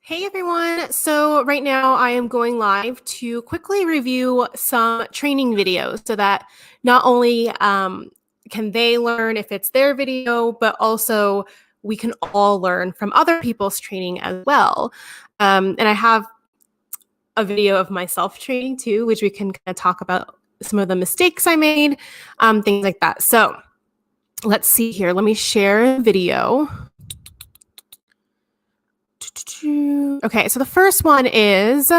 Hey everyone! So right now I am going live to quickly review some training videos so that not only can they learn if it's their video, but also we can all learn from other people's training as well. And I have a video of myself training too, which we can kind of talk about some of the mistakes I made, things like that. So let's see here. Let me share a video. Okay, so the first one is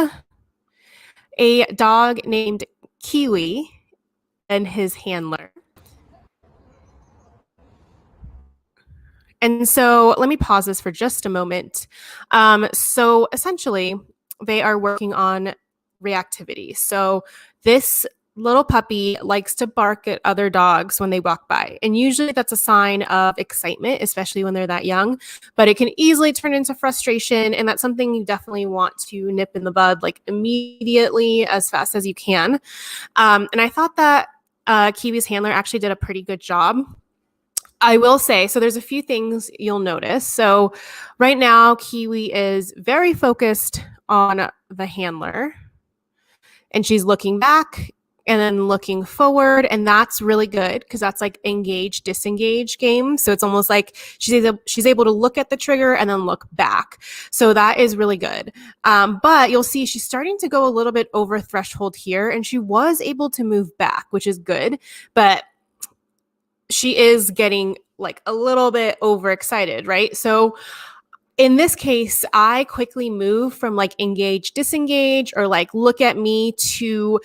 a dog named Kiwi and his handler. And so let me pause this for just a moment. So essentially, they are working on reactivity. So this little puppy likes to bark at other dogs when they walk by. And usually that's a sign of excitement, especially when they're that young. But it can easily turn into frustration. And that's something you definitely want to nip in the bud, like immediately, as fast as you can. And I thought that Kiwi's handler actually did a pretty good job. I will say, so there's a few things you'll notice. So right now, Kiwi is very focused on the handler, and she's looking back and then looking forward, and that's really good because that's like engage, disengage game. So it's almost like she's able to look at the trigger and then look back. So that is really good. But you'll see she's starting to go a little bit over threshold here, and she was able to move back, which is good. But she is getting like a little bit overexcited, right? So in this case, I quickly move from like engage, disengage, or like look at me to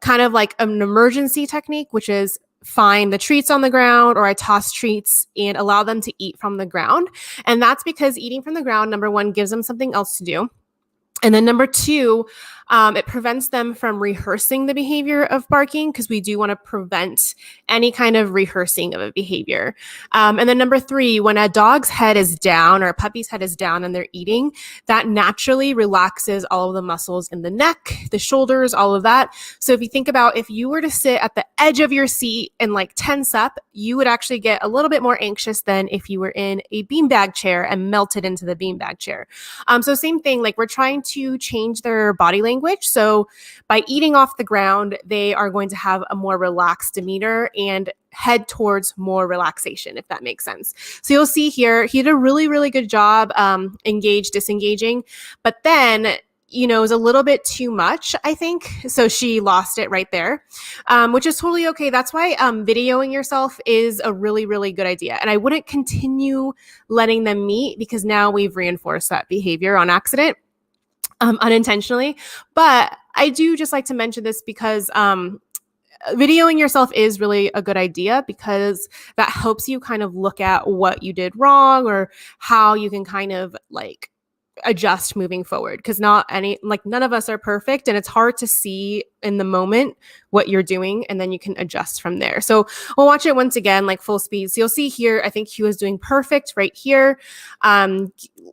kind of like an emergency technique, which is find the treats on the ground, or I toss treats and allow them to eat from the ground. And that's because eating from the ground, number one, gives them something else to do. And then number two, it prevents them from rehearsing the behavior of barking, because we do want to prevent any kind of rehearsing of a behavior. And then number three, when a dog's head is down or a puppy's head is down and they're eating, that naturally relaxes all of the muscles in the neck, the shoulders, all of that. So if you think about if you were to sit at the edge of your seat and like tense up, you would actually get a little bit more anxious than if you were in a beanbag chair and melted into the beanbag chair. So same thing, like we're trying to change their body language. So by eating off the ground, they are going to have a more relaxed demeanor and head towards more relaxation, if that makes sense. So you'll see here, he did a really, really good job disengaging, but then it was a little bit too much, I think. So she lost it right there, which is totally okay. That's why videoing yourself is a really, really good idea. And I wouldn't continue letting them meet because now we've reinforced that behavior on accident. Unintentionally. But I do just like to mention this because videoing yourself is really a good idea, because that helps you kind of look at what you did wrong or how you can kind of like adjust moving forward, because none of us are perfect, and it's hard to see in the moment what you're doing, and then you can adjust from there. So we'll watch it once again, like full speed. So you'll see here, I think he was doing perfect right here,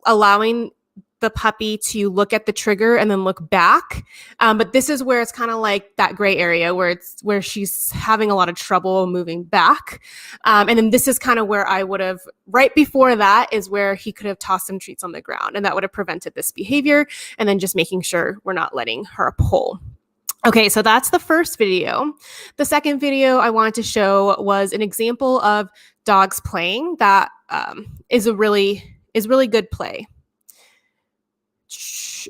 allowing the puppy to look at the trigger and then look back. But this is where it's kind of like that gray area where she's having a lot of trouble moving back. And then this is kind of where I would have, right before that is where he could have tossed some treats on the ground, and that would have prevented this behavior. And then just making sure we're not letting her pull. Okay, so that's the first video. The second video I wanted to show was an example of dogs playing that is really good play.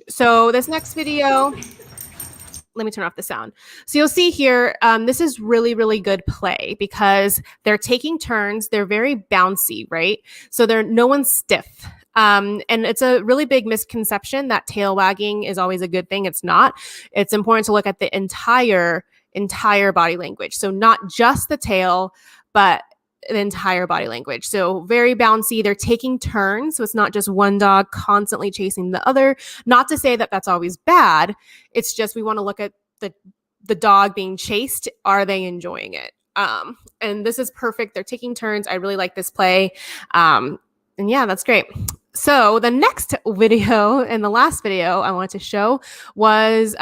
So this next video, let me turn off the sound. So you'll see here, this is really, really good play because they're taking turns. They're very bouncy, right? So no one's stiff. And it's a really big misconception that tail wagging is always a good thing. It's not. It's important to look at the entire body language. So not just the tail, but the entire body language. So very bouncy. They're taking turns. So it's not just one dog constantly chasing the other. Not to say that that's always bad. It's just we want to look at the dog being chased. Are they enjoying it? And this is perfect. They're taking turns. I really like this play. And yeah, that's great. So the next video and the last video I wanted to show was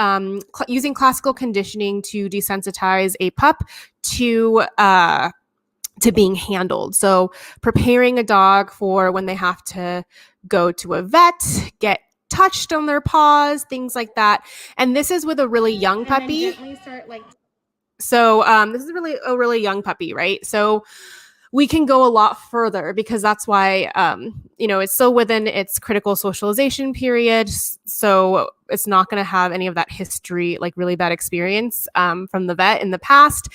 using classical conditioning to desensitize a pup to being handled. So preparing a dog for when they have to go to a vet, get touched on their paws, things like that. And this is with a really young puppy. So this is really a really young puppy, right? So we can go a lot further because that's why, it's still within its critical socialization period. So it's not going to have any of that history, like really bad experience from the vet in the past.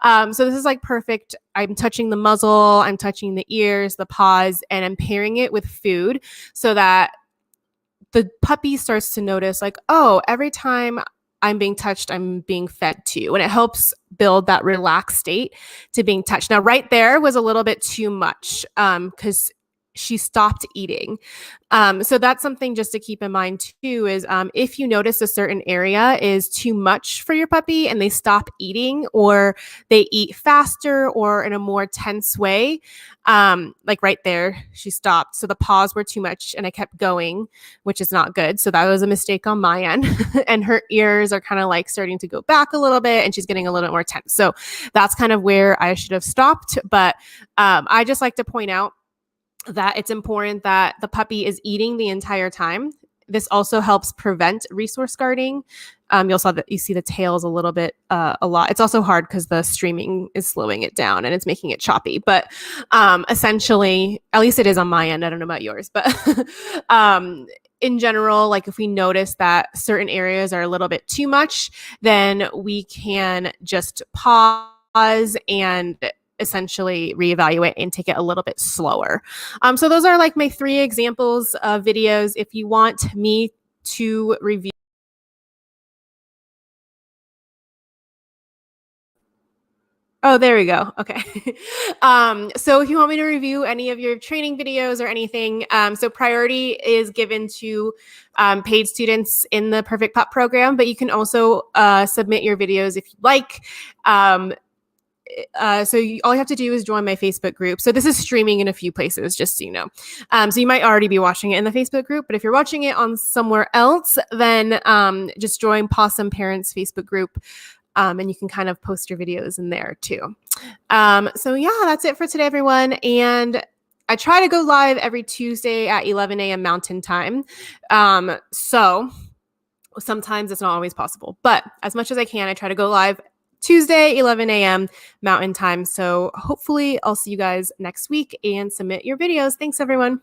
So this is like perfect. I'm touching the muzzle, I'm touching the ears, the paws, and I'm pairing it with food so that the puppy starts to notice like, oh, every time I'm being touched, I'm being fed too. And it helps build that relaxed state to being touched. Now, right there was a little bit too much because she stopped eating. So that's something just to keep in mind too, is if you notice a certain area is too much for your puppy and they stop eating or they eat faster or in a more tense way, like right there, she stopped. So the paws were too much and I kept going, which is not good. So that was a mistake on my end. And her ears are kind of like starting to go back a little bit and she's getting a little bit more tense. So that's kind of where I should have stopped. But I just like to point out that it's important that the puppy is eating the entire time. This also helps prevent resource guarding. You see the tails a little bit, a lot. It's also hard because the streaming is slowing it down and it's making it choppy. But essentially, at least it is on my end. I don't know about yours, but in general, like if we notice that certain areas are a little bit too much, then we can just pause and essentially reevaluate and take it a little bit slower. So those are like my 3 examples of videos. If you want me to review. Oh, there we go. Okay. So if you want me to review any of your training videos or anything, so priority is given to paid students in the Perfect Pup program, but you can also submit your videos if you'd like. All you have to do is join my Facebook group. So this is streaming in a few places, just so you know. So you might already be watching it in the Facebook group, but if you're watching it on somewhere else, then just join Possum Parents Facebook group. And you can kind of post your videos in there too. So yeah, that's it for today, everyone. And I try to go live every Tuesday at 11 a.m. Mountain Time. So sometimes it's not always possible, but as much as I can, I try to go live Tuesday, 11 a.m. Mountain Time. So hopefully I'll see you guys next week and submit your videos. Thanks, everyone.